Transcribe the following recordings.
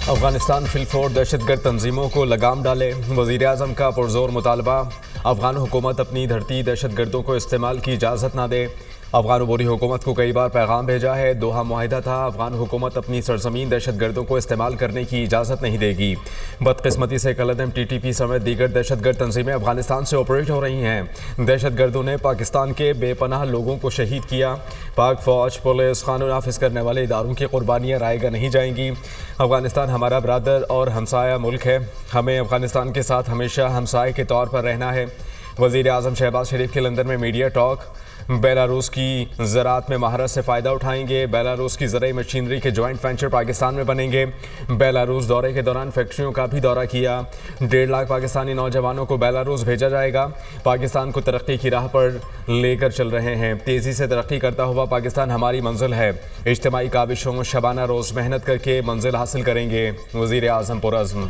अफगानिस्तान फिलफोर दहशतगर्द तंजीमों को लगाम डाले, वज़ीर आज़म का पुरजोर मुतालबा। अफगान हुकूमत अपनी धरती दहशतगर्दों को इस्तेमाल की इजाज़त ना दे। अफगान बोरी हुकूमत को कई बार पैगाम भेजा है, दोहा मुआहिदा था, अफगान हुकूमत अपनी सरजमीन दहशतगर्दों को इस्तेमाल करने की इजाज़त नहीं देगी। बदकिस्मती से कलदम TTP समेत दीगर दहशतगर्द तंजीमें अफगानिस्तान से ऑपरेट हो रही हैं। दहशतगर्दों ने पाकिस्तान के बेपनाह लोगों को शहीद किया। पाक फ़ौज, पुलिस, कानून नाफिज करने वाले इदारों की कुर्बानियाँ रायगा नहीं जाएंगी। अफगानिस्तान हमारा ब्रादर और हमसाया मुल्क है, हमें अफगानिस्तान के साथ हमेशा हमसाए के तौर पर रहना है। वज़ीर आज़म शहबाज शरीफ के लंदन में मीडिया टॉक। बेलारूस की ज़राअत में महारत से फ़ायदा उठाएंगे, बेलारूस की ज़राई मशीनरी के जॉइंट वेंचर पाकिस्तान में बनेंगे। बेलारूस दौरे के दौरान फैक्ट्रियों का भी दौरा किया। 1.5 लाख पाकिस्तानी नौजवानों को बेलारूस भेजा जाएगा। पाकिस्तान को तरक्की की राह पर लेकर चल रहे हैं। तेज़ी से तरक्की करता हुआ पाकिस्तान हमारी मंजिल है। इज्तिमाई काविशों, शबाना रोज़ मेहनत करके मंजिल हासिल करेंगे। वज़ीर आज़म पुरअज़्म।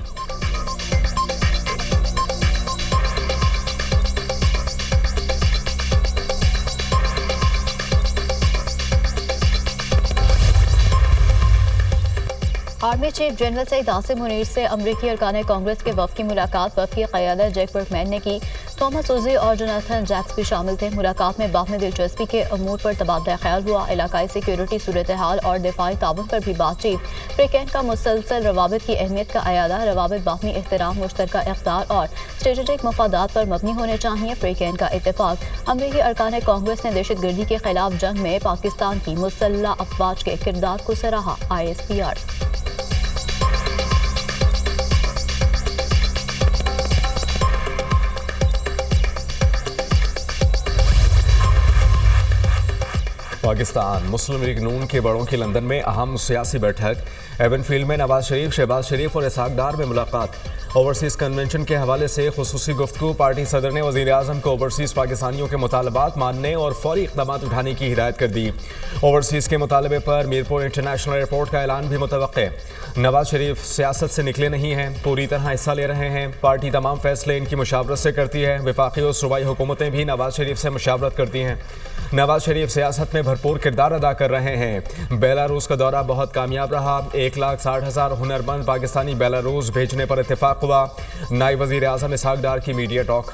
Army chief general Saeed Asim Munir से अमरीकी अरकान कांग्रेस के वफ़द की मुलाकात वफ़द की क़यादत जैक बर्कमैन ने की। थॉमस उज़ी और जोनाथन जैक्स भी शामिल थे। मुलाकात में बाहमी दिलचस्पी के अमूर पर तबादला ख्याल हुआ। इलाकाई सिक्योरिटी सूरत हाल और दिफाई ताउन पर भी बातचीत। फ्रीकैन का मुसलसल रवाबित की अहमियत का अयादा। रवाबित बाहमी एहतराम, मुश्तरका इख्तियार और स्ट्रेटेजिक मफादात पर मबनी होने चाहिए। फ्रीकैन का इत्तेफाक। अमरीकी अरकान कांग्रेस ने दहशतगर्दी के खिलाफ जंग में पाकिस्तान की मुसल्लह अफवाज के किरदार को सराहा। ISPR। पाकिस्तान मुस्लिम लीग नून के बड़ों की लंदन में अहम सियासी बैठक। एवनफील्ड में नवाज शरीफ, शहबाज शरीफ और इसहाक डार में मुलाकात। ओवरसीज़ कन्वेंशन के हवाले से खुसूसी गुफ्तगू। पार्टी सदर ने वज़ीर आज़म को ओवरसीज़ पाकिस्तानियों के मुतालबात मानने और फौरी इक़दाम उठाने की हिदायत कर दी। ओवरसीज़ के मुतालबे पर मीरपुर इंटरनेशनल एयरपोर्ट का ऐलान भी मुतवक्के। नवाज शरीफ सियासत से निकले नहीं हैं, पूरी तरह हिस्सा ले रहे हैं। पार्टी तमाम फैसले इनकी मुशावरत से करती है। वफाकी और सूबाई हुकूमतें भी नवाज शरीफ से मुशावरत करती हैं। नवाज शरीफ सियासत में भरपूर किरदार अदा कर रहे हैं। बेलारूस का दौरा बहुत कामयाब रहा। 1,60,000 हुनरमंद पाकिस्तानी बेलारूस भेजने पर इत्तेफाक हुआ। नायब वज़ीर आज़म इसहाक डार की मीडिया टॉक।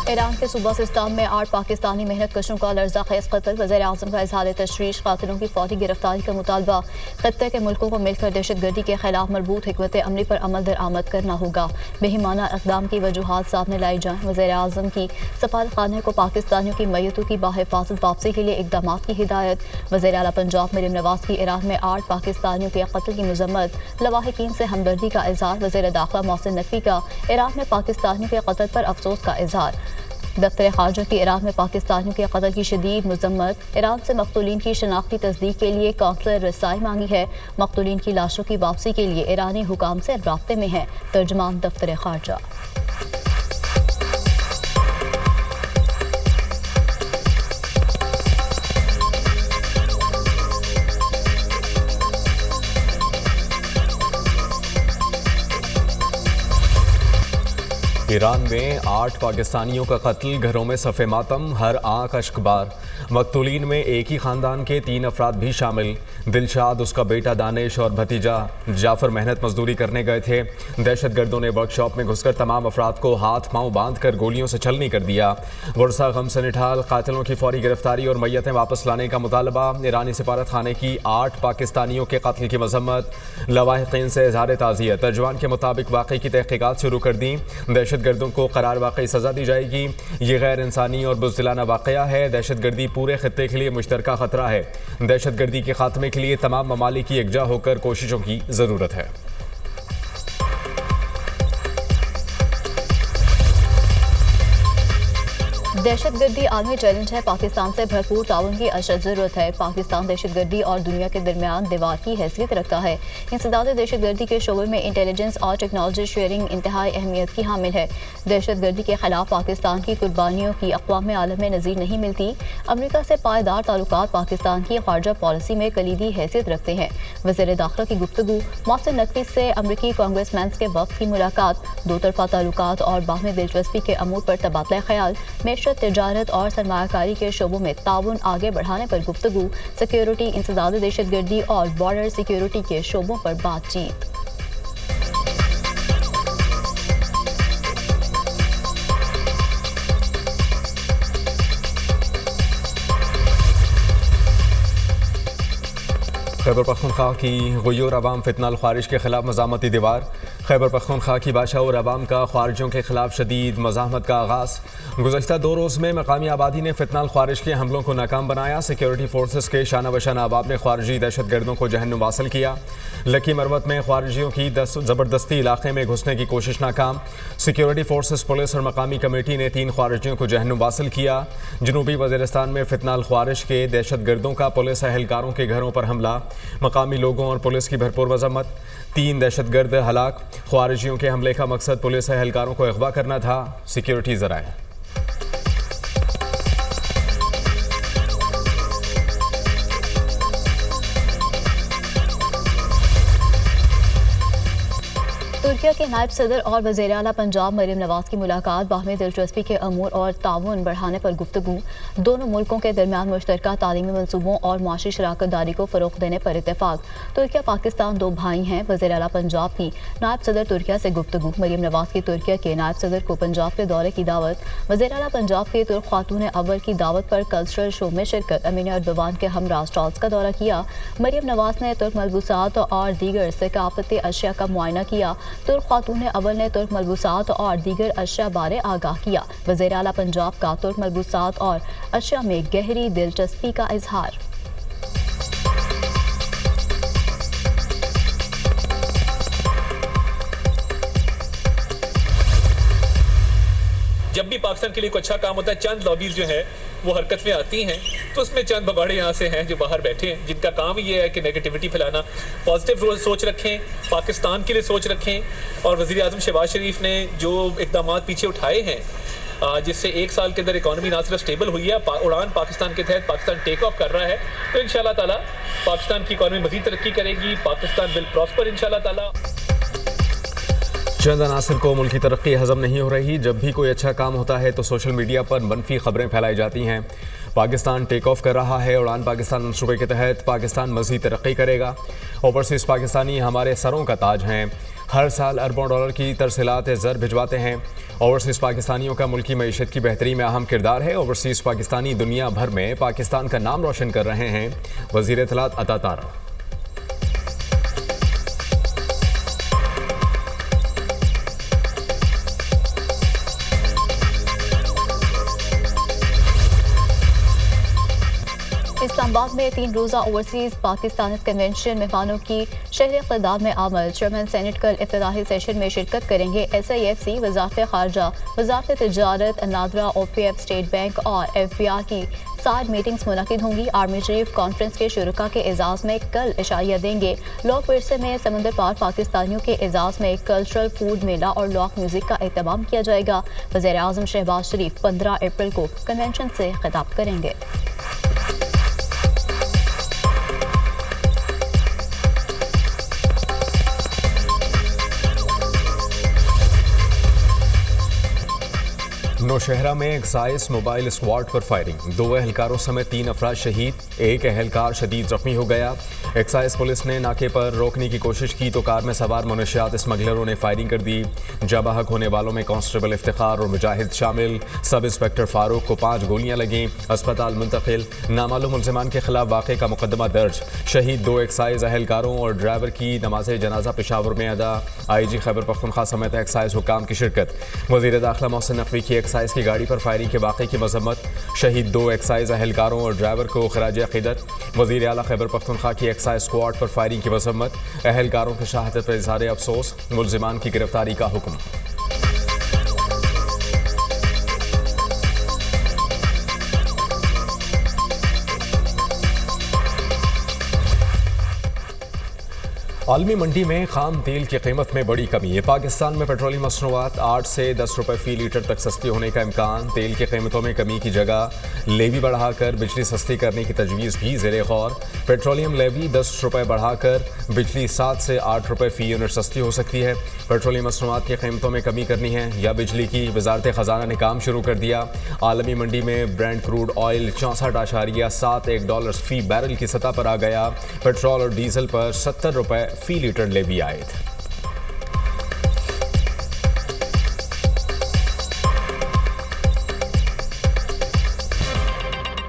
ईरान के सूबा सिस्तान में 8 पाकिस्तानी मेहनत कशों का लर्जा खेज कत्ल। वज़ीर आज़म का इज़हार तशवीश। कातिलों की फौरी गिरफ्तारी का मुतालबा। खत्ते के मुल्कों को मिलकर दहशतगर्दी के खिलाफ मरबूत हिकमत अमली पर अमल दरामद करना होगा। बेईमाना इक़दाम की वजूहात सामने लाई जाएँ। वज़ीर आज़म की सफारत खाने को पाकिस्तानियों की मैयतों की बाहिफाजत वापसी के लिए इक़दाम की हिदायत। वज़ीर आला पंजाब मरीम नवाज की ईरान में 8 पाकिस्तानियों के कत्ल की मजम्मत। लवाहिकीन से हमदर्दी का इज़हार। वज़ीर दाखिला मोहसिन नकवी का ईरान में पाकिस्तानियों के कत्ल पर अफसोस का इज़हार। दफ्तर खारजा की ईरान में पाकिस्तानियों के कत्ल की शदीद मजम्मत। ईरान से मकतूलीन की शनाख्ती तस्दीक के लिए काउंसलर रसाई मांगी है। मकतूलीन की लाशों की वापसी के लिए ईरानी हुकाम से राब्ते में है। तर्जमान दफ्तर खारजा। ईरान में 8 पाकिस्तानियों का कत्ल, घरों में सफ़े मातम, हर आंख अश्कबार। मकतूलीन में एक ही ख़ानदान के 3 अफराद भी शामिल। दिलशाद, उसका बेटा दानिश और भतीजा जाफ़र मेहनत मजदूरी करने गए थे। दहशतगर्दों ने वर्कशॉप में घुसकर तमाम अफराद को हाथ पाँव बांध कर गोलियों से छलनी कर दिया। गुरसा गम से निठाल। कातिलों की फौरी गिरफ्तारी और मैयतें वापस लाने का मुतालबा। ईरानी सफारत खाने की 8 पाकिस्तानियों के कत्ल की मजम्मत। लवाहिकीन से इज़हार ताज़ियत। तर्जुमान के मुताबिक वाक़ई की तहक़ीक़ात शुरू कर दी। दहशतगर्दों को करार वाकई सज़ा दी जाएगी। ये गैर इंसानी और बुज़दिलाना वाक़या है। दहशतगर्दी पूरे खत्ते के लिए मुश्तरका ख़तरा है। दहशतगर्दी के खात्मे के लिए तमाम ममालिक की एकजा होकर कोशिशों की ज़रूरत है। दहशतगर्दी आलमी चैलेंज है। पाकिस्तान से भरपूर ताउन की अशद ज़रूरत है। पाकिस्तान दहशतगर्दी और दुनिया के दरमियान दीवार की हैसियत रखता है। इंसदाद दहशतगर्दी के शोबे में इंटेलिजेंस और टेक्नोलॉजी शेयरिंग इंतहाई अहमियत की हामिल है। दहशतगर्दी के खिलाफ पाकिस्तान की कुर्बानियों की अक़वाम आलम में नज़ीर नहीं मिलती। अमरीका से पायदार ताल्लुकात पाकिस्तान की खारजा पॉलिसी में कलीदी हैसियत रखते हैं। वज़ीर दाखिला की गुफ्तगू। मोहसिन नकवी से अमरीकी कांग्रेसमैन के वफ़द की मुलाकात। दो तरफ़ा ताल्लुकात और बाहमी दिलचस्पी के अमूर पर तबादला ख्याल में मईशत, तिजारत और सरमायाकारी के शोबों में ताउन आगे बढ़ाने पर गुफ्तगू, सिक्योरिटी, इंसदाद दहशतगर्दी और बॉर्डर सिक्योरिटी के शोबों पर बातचीत। खैबर पख्तूनख्वा की गुय्यूर अवाम फितनाल ख्वारिज के खिलाफ मज़ामती दीवार। खैबर पख्तूनख्वा की बादशाह और अवाम का ख्वारिजों के खिलाफ शदीद मज़ाहमत का आगाज़। गुज़श्ता 2 रोज़ में मकामी आबादी ने फितनाल ख्वारिज के हमलों को नाकाम बनाया। सिक्योरिटी फोर्सेस के शाना बशाना अवाब ने ख्वारिजी दहशत गर्दों को जहन्नुम वासल किया। लकी मरवत में ख्वारिजियों की ज़बरदस्ती इलाके में घुसने की कोशिश नाकाम। सिक्योरिटी फोर्सेस, पुलिस और मकामी कमेटी ने 3 ख्वारिजियों को जहन्नुम वासल किया। जनूबी वज़ीरिस्तान में फितनाल ख्वारिज के दहशत गर्दों का पुलिस एहलकारों के घरों पर हमला। मकामी लोगों और पुलिस की भरपूर मजम्मत। 3 दहशतगर्द हलाक। ख्वारिजियों के हमले का मकसद पुलिस एहलकारों को अगवा करना था। सिक्योरिटी ज़राए। तुर्किया के नायब सदर और वज़ीर आला पंजाब मरियम नवाज की मुलाकात, बाहमी दिलचस्पी के अमूर और ताउन बढ़ाने पर गुफ्तगू। दोनों मुल्कों के दरमियान मुश्तरका तालीमी मनसूबों और माशी शराकत दारी को फ़रोग़ देने पर इत्तेफाक। तुर्किया पाकिस्तान 2 भाई हैं। वज़ीर आला पंजाब की नायब सदर तुर्किया से गुफ्तगू। मरियम नवाज की तुर्किया के नायब सदर को पंजाब के दौरे की दावत। वज़ीर आला पंजाब के तुर्क खातून अव्वल की दावत पर कल्चरल शो में शिरकत। अमीन अर्दवान के हमरा स्टॉल्स का दौरा किया। मरियम नवाज ने तुर्क मलबूसात और दीगर सकाफती अशिया का मुआयना किया। तुर्क खातून अव्वल ने तुर्क मलबूसात और दीगर अशिया बारे आगाह किया। वज़ीर आला पंजाब का तुर्क मलबूसात और अशिया में गहरी दिलचस्पी का इजहार। जब भी पाकिस्तान के लिए कोई अच्छा काम होता है, चंद लॉबीज जो है वो हरकत में आती हैं, तो उसमें चंद भगवाड़े यहाँ से हैं जो बाहर बैठे हैं, जिनका काम ये है कि नेगेटिविटी फैलाना। पॉजिटिव सोच रखें, पाकिस्तान के लिए सोच रखें। और वज़ीर आज़म शहबाज शरीफ ने जो इक़दाम पीछे उठाए हैं, जिससे 1 साल के अंदर इकॉनमी ना सिर्फ स्टेबल हुई है, उड़ान पाकिस्तान के तहत पाकिस्तान टेक ऑफ कर रहा है, तो इंशाल्लाह ताला पाकिस्तान की इकॉनमी मज़ीद तरक्की करेगी। पाकिस्तान विल प्रॉस्पर इंशाल्लाह ताला। चंद अनासिर को मुल्क की तरक्की हजम नहीं हो रही। जब भी कोई अच्छा काम होता है तो सोशल मीडिया पर मनफी खबरें फैलाई जाती हैं। पाकिस्तान टेक ऑफ कर रहा है। उड़ान पाकिस्तान मनसूबे के तहत पाकिस्तान मज़ीद तरक्की करेगा। ओवरसीज़ पाकिस्तानी हमारे सरों का ताज हैं। हर साल अरबों डॉलर की तरसीलात ज़र भिजवाते हैं। ओवरसीज़ पाकिस्तानियों का मुल्की मईशत की बेहतरी में अहम किरदार है। ओवरसीज़ पाकिस्तानी दुनिया भर में पाकिस्तान का नाम रोशन कर रहे हैं। वज़ीर इत्तलात अता तारा। इस्लामाबाद में 3 रोज़ा ओवरसीज़ पाकिस्तानी कन्वेंशन मेहमानों की शहरी इक़्तिदार में आमद। चेयरमैन सेनेट कल इफ्तिताही सेशन में शिरकत करेंगे। SIFC, वज़ारत ख़ारजा, वज़ारत तिजारत, नादरा, OPF, स्टेट बैंक और FBR की 7 मीटिंग्स मुनक़िद होंगी। आर्मी चीफ कॉन्फ्रेंस के शुरका के एजाज़ में कल इशारिया देंगे। लॉक विरसे में समंदर पार पाकिस्तानियों के एजाज़ में कल्चरल फूड मेला और लॉक म्यूज़िक का एहतमाम किया जाएगा। वज़ीर आज़म शहबाज शरीफ 15 अप्रैल को कन्वेंशन से खिताब करेंगे। नौशहरा में एक्साइज मोबाइल स्क्वाड पर फायरिंग। 2 एहलकारों समेत 3 अफराद शहीद, 1 एहलकार शदीद जख्मी हो गया। एक्साइज पुलिस ने नाके पर रोकने की कोशिश की तो कार में सवार मुनशियात स्मगलरों ने फायरिंग कर दी। जाबाहक होने वालों में कांस्टेबल इफ्तिखार और मुजाहिद शामिल। सब इंस्पेक्टर फारूक को 5 गोलियां लगीं, अस्पताल मुंतकिल। नामालूम मुल्ज़िमान के खिलाफ वाक़े का मुकदमा दर्ज। शहीद 2 एक्साइज एहलकारों और ड्राइवर की नमाज जनाजा पेशावर में अदा। IG खैबर पख्तूनख्वा समेत एक्साइज हुकाम की शिरकत। वज़ीर दाखिला मोहसिन नकवी की एक्साइज की गाड़ी पर फायरिंग के वाक़े की मजम्मत। शहीद 2 एक्साइज एहलकारों और ड्राइवर को खराज अक़ीदत। वज़ीर आला खैबर पख्तूनख्वा की एक्साइज स्क्वाड पर फायरिंग की मजम्मत। एहलकारों की शहादत पर इज़हार अफसोस। मुल्ज़िमान की गिरफ्तारी का हुक्म। आलमी मंडी में खाम तेल की कीमत में बड़ी कमी है। पाकिस्तान में पेट्रोलियम मसनूआत 8 से 10 रुपए फी लीटर तक सस्ती होने का इम्कान। तेल की कीमतों में कमी की जगह लेवी बढ़ाकर बिजली सस्ती करने की तजवीज़ भी ज़ेरे गौर। पेट्रोलियम लेवी 10 रुपए बढ़ाकर बिजली 7 से 8 रुपए फी यूनिट सस्ती हो सकती है। पेट्रोलियम मसनूआत की कीमतों में कमी करनी है या बिजली की, वजारत ख़जाना ने काम शुरू कर दिया। आलमी मंडी में ब्रेंट क्रूड ऑयल 64.71 डॉलर फी बैरल की सतह पर आ गया। पेट्रोल और डीजल पर 70 रुपए फी लीटर लेवी आयद।